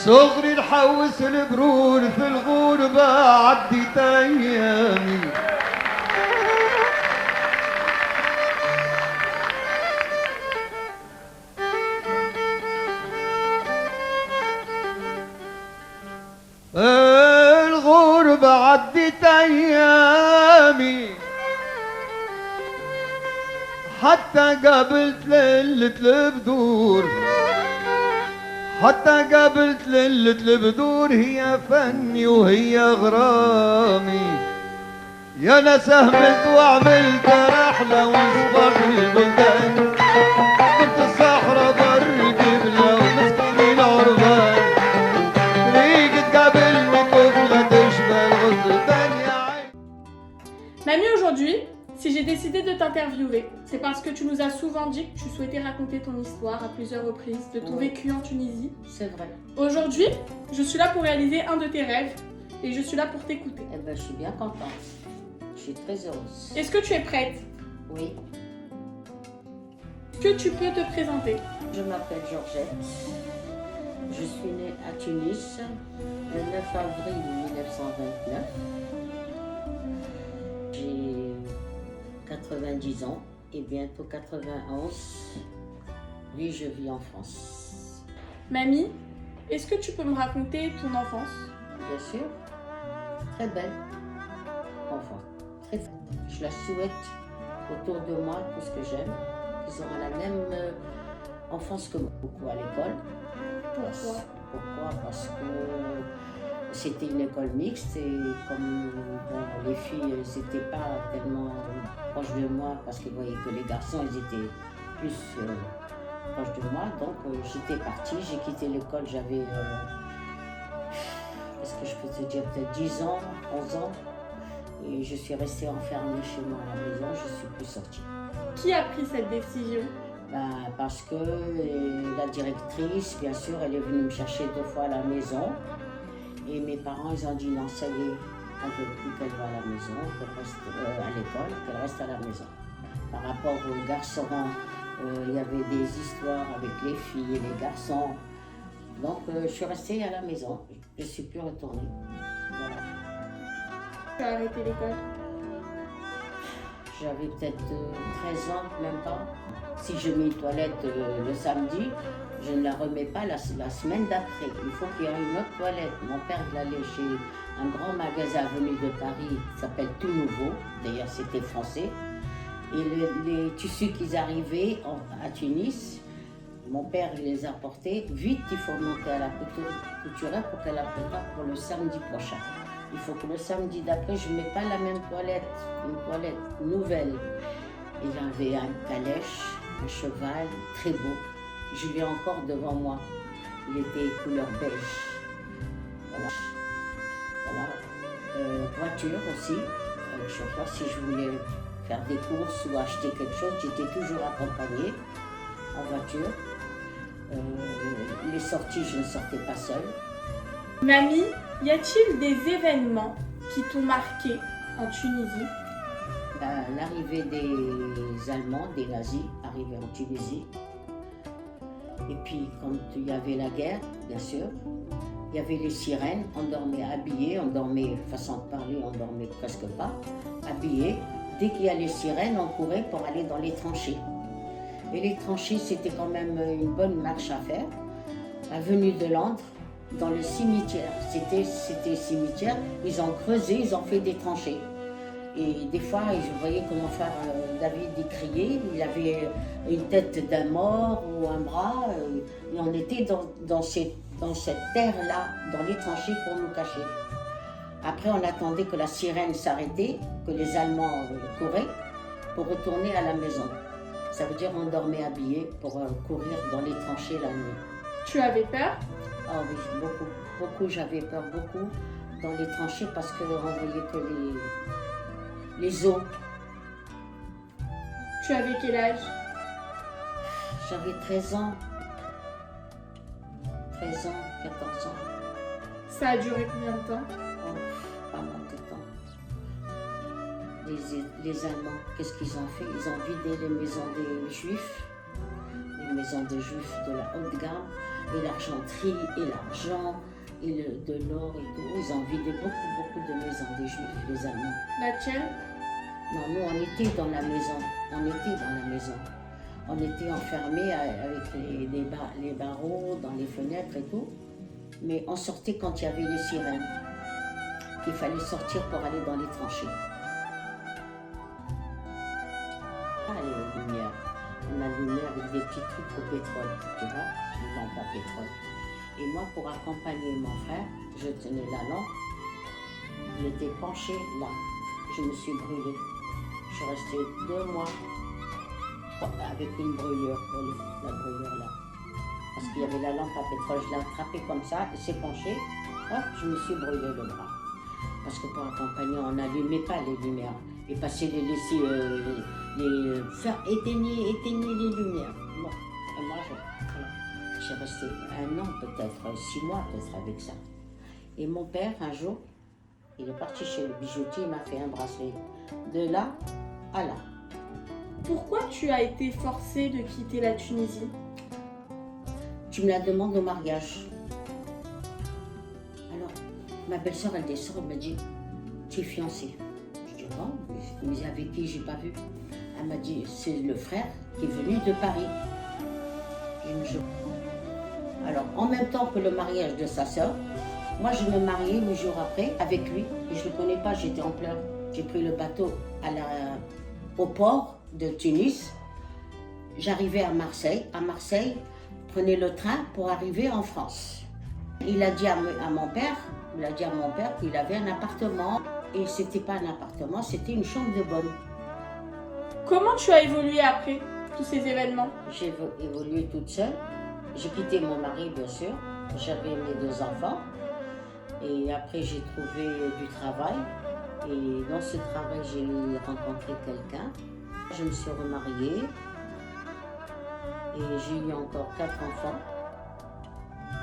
صغري نحوس البرود في الغربة عديت أيامي الغربة عديت أيامي حتى قابلت ليلة البدور حتى قابلت ليلة البدور هي فني وهي غرامي يا انا سهمت وعملت رحلة وصبر البلدان كنت الصحراء بر القبلة ومسكين العربان ريقت قابلني طفلة تشبه الغزلان يا عين. Mamie, aujourd'hui, si j'ai décidé de t'interviewer, c'est parce que tu nous as souvent dit que tu souhaitais raconter ton histoire à plusieurs reprises, de ton vécu en Tunisie. C'est vrai. Aujourd'hui, je suis là pour réaliser un de tes rêves et je suis là pour t'écouter. Eh ben, je suis bien contente. Je suis très heureuse. Est-ce que tu es prête? Oui. Est-ce que tu peux te présenter? Je m'appelle Georgette. Je suis née à Tunis le 9 avril 1929. J'ai 90 ans et bientôt 91. Oui, je vis en France. Mamie, est-ce que tu peux me raconter ton enfance? Bien sûr. Très belle. Enfant. Très belle. Je la souhaite autour de moi, tout ce que j'aime. Ils ont la même enfance que moi, beaucoup à l'école. Pourquoi? Pourquoi? Parce que c'était une école mixte et comme bon, les filles n'étaient pas tellement proches de moi parce qu'ils voyaient que les garçons ils étaient plus proches de moi. Donc j'étais partie, j'ai quitté l'école, j'avais, qu'est-ce que je peux te dire, peut-être 10 ans, 11 ans. Et je suis restée enfermée chez moi à la maison, je ne suis plus sortie. Qui a pris cette décision? Ben, parce que la directrice, bien sûr, elle est venue me chercher 2 fois à la maison. Et mes parents, ils ont dit non, ça y est, on ne veut plus qu'elle va à la maison, qu'elle reste à l'école, qu'elle reste à la maison. Par rapport aux garçons, il y avait des histoires avec les filles et les garçons. Donc, je suis restée à la maison. Je ne suis plus retournée. Voilà. Tu as arrêté l'école? J'avais peut-être 13 ans, même pas. Si je mets une toilette le samedi, je ne la remets pas la semaine d'après. Il faut qu'il y ait une autre toilette. Mon père, il allait chez un grand magasin venu de Paris qui s'appelle Tout Nouveau. D'ailleurs, c'était français. Et les tissus qui arrivaient à Tunis, mon père il les a portés. Vite, il faut monter à la couturière pour qu'elle la prépare pour le samedi prochain. Il faut que le samedi d'après, je ne mets pas la même toilette, une toilette nouvelle. Il avait un calèche, un cheval très beau. Je l'ai encore devant moi. Il était couleur beige. Voilà. Voilà. Voiture aussi. Chauffeur, si je voulais faire des courses ou acheter quelque chose, j'étais toujours accompagnée en voiture. Les sorties, je ne sortais pas seule. Mamie, y a-t-il des événements qui t'ont marqué en Tunisie? L'arrivée des Allemands, des nazis, arrivés en Tunisie. Et puis, quand il y avait la guerre, bien sûr, il y avait les sirènes, on dormait habillés, on dormait, façon de parler, on dormait presque pas, habillés. Dès qu'il y a les sirènes, on courait pour aller dans les tranchées. Et les tranchées, c'était quand même une bonne marche à faire. Avenue de Londres, dans le cimetière. C'était cimetière, ils ont creusé, ils ont fait des tranchées. Et des fois, je voyais comment faire David y crier. Il avait une tête d'un mort ou un bras. Et on était dans cette terre-là, dans les tranchées pour nous cacher. Après, on attendait que la sirène s'arrêtait, que les Allemands couraient pour retourner à la maison. Ça veut dire qu'on dormait habillés pour courir dans les tranchées la nuit. Tu avais peur? Ah oui, beaucoup. Beaucoup, j'avais peur, beaucoup dans les tranchées parce qu'on voyait que les os. Tu avais quel âge? J'avais 13 ans. 13 ans, 14 ans. Ça a duré combien de temps? Oh, pas mal de temps. Les Allemands, qu'est-ce qu'ils ont fait? Ils ont vidé les maisons des Juifs, les maisons des Juifs de la haute gamme. et l'argenterie, et l'argent, et de l'or et tout. Ils ont vidé beaucoup de maisons des Juifs, des Allemands. La tienne? Non, nous, on était dans la maison. On était dans la maison. On était enfermés avec les barreaux, dans les fenêtres et tout. Mais on sortait quand il y avait les sirènes. Il fallait sortir pour aller dans les tranchées. Ah, les lumières. On allumait avec des petits trucs au pétrole, tu vois, des lampes à pétrole. Et moi, pour accompagner mon frère, je tenais la lampe. Il était penché là. Je me suis brûlée. Je suis restée 2 mois avec une brûlure, la brûlure là. Parce qu'il y avait la lampe à pétrole, je l'ai attrapée comme ça, elle s'est penchée, hop, je me suis brûlé le bras. Parce que pour accompagner, on n'allumait pas les lumières. Et passer laisser, faire éteigner les lumières. Bon, et moi, j'ai resté 1 an peut-être, 6 mois peut-être avec ça. Et mon père, un jour, il est parti chez le bijoutier, il m'a fait un bracelet. De là à là. Pourquoi tu as été forcée de quitter la Tunisie? Tu me la demandes au mariage. Alors, ma belle-sœur, elle descend, elle me dit, tu es fiancée. Je dis, bon, mais avec qui j'ai pas vu? Elle m'a dit, c'est le frère qui est venu de Paris. Alors, en même temps que le mariage de sa sœur, moi, je me mariais 8 jours après avec lui. Et je ne le connais pas, j'étais en pleurs. J'ai pris le bateau au port de Tunis. J'arrivais à Marseille. À Marseille, je prenais le train pour arriver en France. Il a dit à mon père qu'il avait un appartement. Et ce n'était pas un appartement, c'était une chambre de bonne. Comment tu as évolué après tous ces événements? J'ai évolué toute seule. J'ai quitté mon mari, bien sûr. J'avais mes 2 enfants. Et après, j'ai trouvé du travail. Et dans ce travail, j'ai rencontré quelqu'un. Je me suis remariée. Et j'ai eu encore 4 enfants.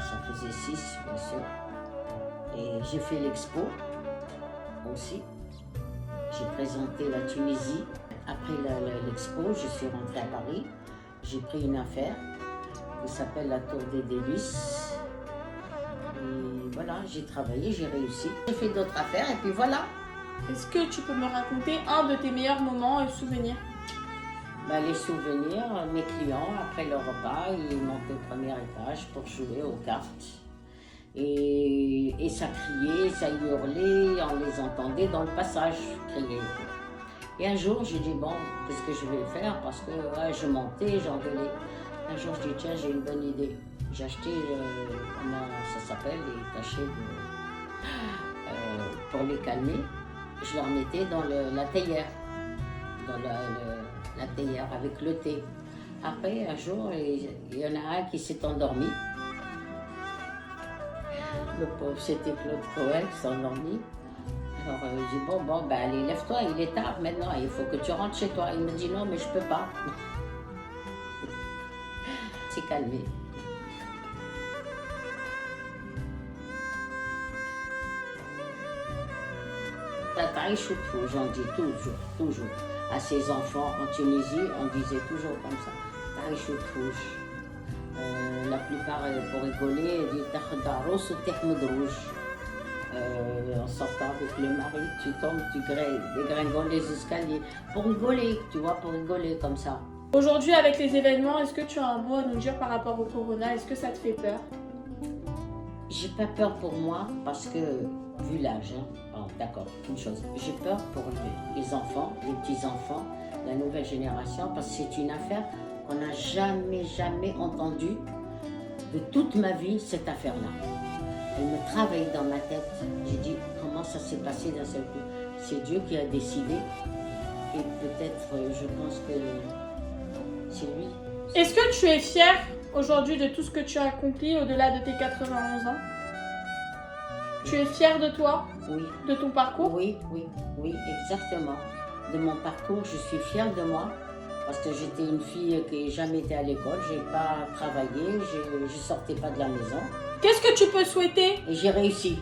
Ça faisait 6, bien sûr. Et j'ai fait l'expo aussi. J'ai présenté la Tunisie. Après l'expo, je suis rentrée à Paris. J'ai pris une affaire qui s'appelle la Tour des Délices. Et voilà, j'ai travaillé, j'ai réussi. J'ai fait d'autres affaires et puis voilà. Est-ce que tu peux me raconter un de tes meilleurs moments et souvenirs? Les souvenirs, mes clients, après le repas, ils montaient au premier étage pour jouer aux cartes. Et ça criait, ça hurlait, on les entendait dans le passage crier. Et un jour, j'ai dit, bon, qu'est-ce que je vais faire? Parce que je montais, j'engueulais. Un jour, je dis, tiens, j'ai une bonne idée. J'ai acheté, comment ça s'appelle, les cachets pour les calmer. Je leur mettais dans la théière, la théière avec le thé. Après, un jour, il y en a un qui s'est endormi. Le pauvre, c'était Claude Coel qui s'est endormi. Alors, je dis, bon, allez, lève-toi, il est tard maintenant, il faut que tu rentres chez toi. Il me dit, non, mais je peux pas. C'est calmé. La taïche ou tout, j'en dis toujours. À ses enfants en Tunisie, on disait toujours comme ça. Taïche ou touche. La plupart, pour rigoler, disent Takhdaros ou Tehmoudrouche. En sortant avec le mari, tu tombes, tu dégringoles les escaliers. Pour rigoler, tu vois, pour rigoler comme ça. Aujourd'hui, avec les événements, est-ce que tu as un mot à nous dire par rapport au corona? Est-ce que ça te fait peur? J'ai pas peur pour moi parce que, vu l'âge, d'accord, une chose, j'ai peur pour les enfants, les petits-enfants, la nouvelle génération, parce que c'est une affaire qu'on n'a jamais entendue de toute ma vie, cette affaire-là. Elle me travaille dans ma tête. J'ai dit, comment ça s'est passé d'un seul coup? C'est Dieu qui a décidé et peut-être, je pense que c'est lui. Est-ce que tu es fière aujourd'hui de tout ce que tu as accompli au-delà de tes 91 ans? Tu es fière de toi? Oui. De ton parcours? Oui, exactement. De mon parcours, je suis fière de moi parce que j'étais une fille qui n'a jamais été à l'école, j'ai pas travaillé, je sortais pas de la maison. Qu'est-ce que tu peux souhaiter? Et j'ai réussi.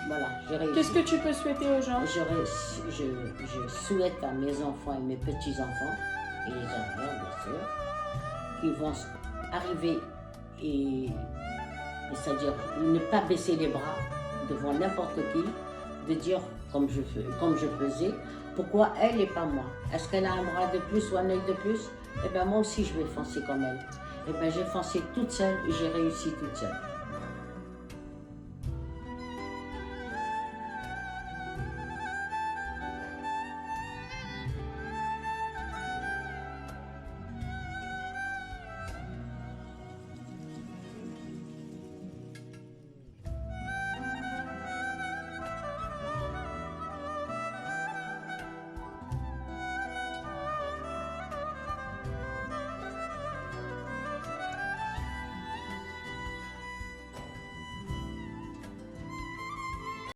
Voilà, j'ai réussi. Qu'est-ce que tu peux souhaiter aux gens? Je souhaite à mes enfants et mes petits-enfants, et les enfants bien sûr, qui vont arriver et c'est-à-dire ne pas baisser les bras devant n'importe qui, de dire, comme je faisais, pourquoi elle et pas moi? Est-ce qu'elle a un bras de plus ou un œil de plus? Eh bien moi aussi je vais foncer comme elle. Eh bien j'ai foncé toute seule et j'ai réussi toute seule.